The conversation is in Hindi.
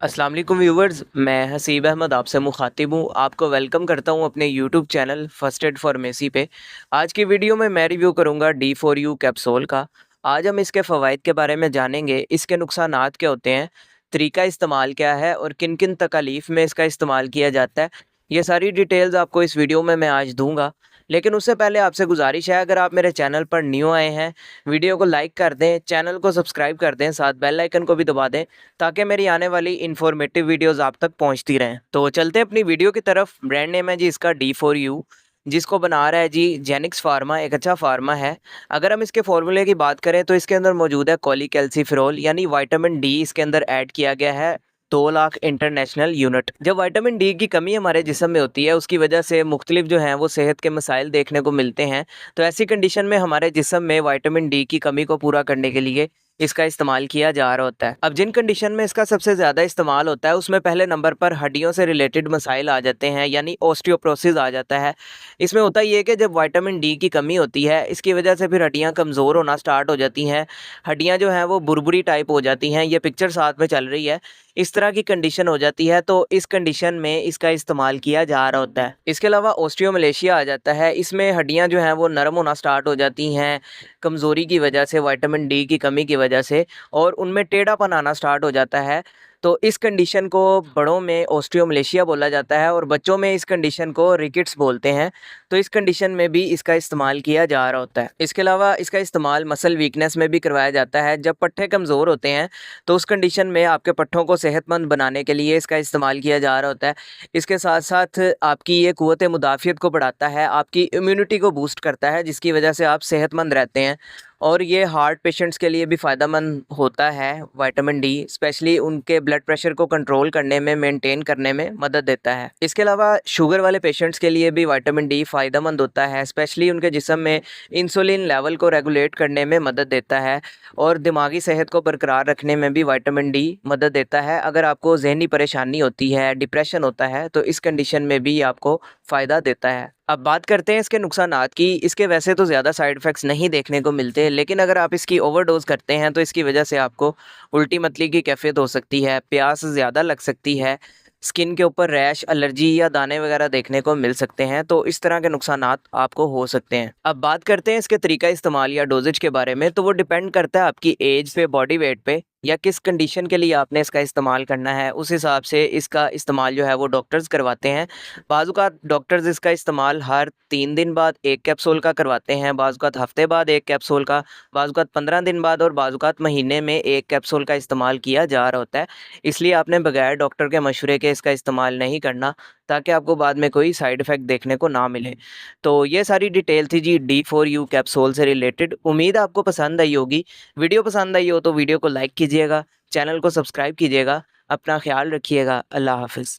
अस्सलाम वालेकुम व्यूवर्स, मैं हसीब अहमद आपसे मुखातिब हूँ। आपको वेलकम करता हूँ अपने YouTube channel first aid pharmacy पे। आज की वीडियो में मैं रिव्यू करूँगा D4U कैप्सूल का। आज हम इसके फ़वाइद के बारे में जानेंगे, इसके नुकसानात क्या होते हैं, तरीका इस्तेमाल क्या है और किन किन तकालीफ में इसका इस्तेमाल किया जाता है। ये सारी डिटेल्स आपको इस वीडियो में मैं आज दूँगा। लेकिन उससे पहले आपसे गुजारिश है, अगर आप मेरे चैनल पर न्यू आए हैं, वीडियो को लाइक कर दें, चैनल को सब्सक्राइब कर दें, साथ बेल आइकन को भी दबा दें ताकि मेरी आने वाली इन्फॉर्मेटिव वीडियोस आप तक पहुंचती रहें। तो चलते हैं अपनी वीडियो की तरफ। ब्रांड नेम है जी इसका D4U, जिसको बना रहा है जी जेनिक्स फार्मा, एक अच्छा फार्मा है। अगर हम इसके फार्मूले की बात करें तो इसके अंदर मौजूद है कोलिकैल्सिफेरॉल यानी विटामिन डी इसके अंदर ऐड किया गया है 2 लाख इंटरनेशनल यूनिट। जब विटामिन डी की कमी हमारे जिस्म में होती है, उसकी वजह से मुख्तलिफ जो हैं वो सेहत के मसाइल देखने को मिलते हैं। तो ऐसी कंडीशन में हमारे जिस्म में विटामिन डी की कमी को पूरा करने के लिए इसका इस्तेमाल किया जा रहा होता है। अब जिन कंडीशन में इसका सबसे ज़्यादा इस्तेमाल होता है, उसमें पहले नंबर पर हड्डियों से रिलेटेड मसाइल आ जाते हैं, यानी ऑस्टियोपोरोसिस आ जाता है। इसमें होता ये है कि जब विटामिन डी की कमी होती है, इसकी वजह से फिर हड्डियाँ कमज़ोर होना स्टार्ट हो जाती हैं। हड्डियाँ जो हैं वो बुरबुरी टाइप हो जाती हैं। ये पिक्चर साथ में चल रही है। इस तरह की कंडीशन हो जाती है, तो इस कंडीशन में इसका इस्तेमाल किया जा रहा होता है। इसके अलावा ऑस्टियोमलेशिया आ जाता है। इसमें हड्डियाँ जो हैं वो नरम होना स्टार्ट हो जाती हैं कमज़ोरी की वजह से, विटामिन डी की कमी की वजह से, और उनमें टेढ़ापन आना स्टार्ट हो जाता है। तो इस कंडीशन को बड़ों में ऑस्टियोमलेशिया बोला जाता है और बच्चों में इस कंडीशन को रिकेट्स बोलते हैं। तो इस कंडीशन में भी इसका इस्तेमाल किया जा रहा होता है। इसके अलावा इसका इस्तेमाल मसल वीकनेस में भी करवाया जाता है। जब पट्ठे कमज़ोर होते हैं तो उस कंडीशन में आपके पट्ठों को सेहतमंद बनाने के लिए इसका इस्तेमाल किया जा रहा होता है। इसके साथ साथ आपकी ये क़ुव्वत मुदाफ़ियत को बढ़ाता है, आपकी इम्यूनिटी को बूस्ट करता है, जिसकी वजह से आप सेहतमंद रहते हैं। और ये हार्ट पेशेंट्स के लिए भी फ़ायदेमंद होता है। विटामिन डी स्पेशली उनके ब्लड प्रेशर को कंट्रोल करने में, मेंटेन करने में मदद देता है। इसके अलावा शुगर वाले पेशेंट्स के लिए भी विटामिन डी फ़ायदेमंद होता है, स्पेशली उनके जिस्म में इंसुलिन लेवल को रेगुलेट करने में मदद देता है और दिमागी सेहत को बरकरार रखने में भी विटामिन डी मदद देता है। अगर आपको ज़हनी परेशानी होती है, डिप्रेशन होता है, तो इस कंडीशन में भी आपको फ़ायदा देता है। अब बात करते हैं इसके नुकसानात की। इसके वैसे तो ज़्यादा साइड इफ़ेक्ट्स नहीं देखने को मिलते, लेकिन अगर आप इसकी ओवरडोज़ करते हैं तो इसकी वजह से आपको उल्टी मतली की कैफ़ियत हो सकती है, प्यास ज़्यादा लग सकती है, स्किन के ऊपर रैश, एलर्जी या दाने वगैरह देखने को मिल सकते हैं। तो इस तरह के नुकसानात आपको हो सकते हैं। अब बात करते हैं इसके तरीका इस्तेमाल या डोजेज के बारे में। तो वो डिपेंड करता है आपकी एज पे, बॉडी वेट पे, या किस कंडीशन के लिए आपने इसका इस्तेमाल करना है। उस हिसाब से इसका इस्तेमाल जो है वो डॉक्टर्स करवाते हैं। बाज़-औक़ात डॉक्टर्स इसका इस्तेमाल हर 3 दिन बाद 1 कैप्सूल का करवाते हैं, बाज़-औक़ात हफ़्ते बाद 1 कैप्सूल का, बाज़-औक़ात 15 दिन बाद और बाज़-औक़ात महीने में 1 कैप्सूल का इस्तेमाल किया जा रहा होता है। इसलिए आपने बगैर डॉक्टर के मशवरे के इसका इस्तेमाल नहीं करना, ताकि आपको बाद में कोई साइड इफ़ेक्ट देखने को ना मिले। तो ये सारी डिटेल थी जी D4U कैप्सूल से रिलेटेड। उम्मीद है आपको पसंद आई होगी। वीडियो पसंद आई हो तो वीडियो को लाइक कीजिएगा, चैनल को सब्सक्राइब कीजिएगा। अपना ख़्याल रखिएगा। अल्लाह हाफ़िज़।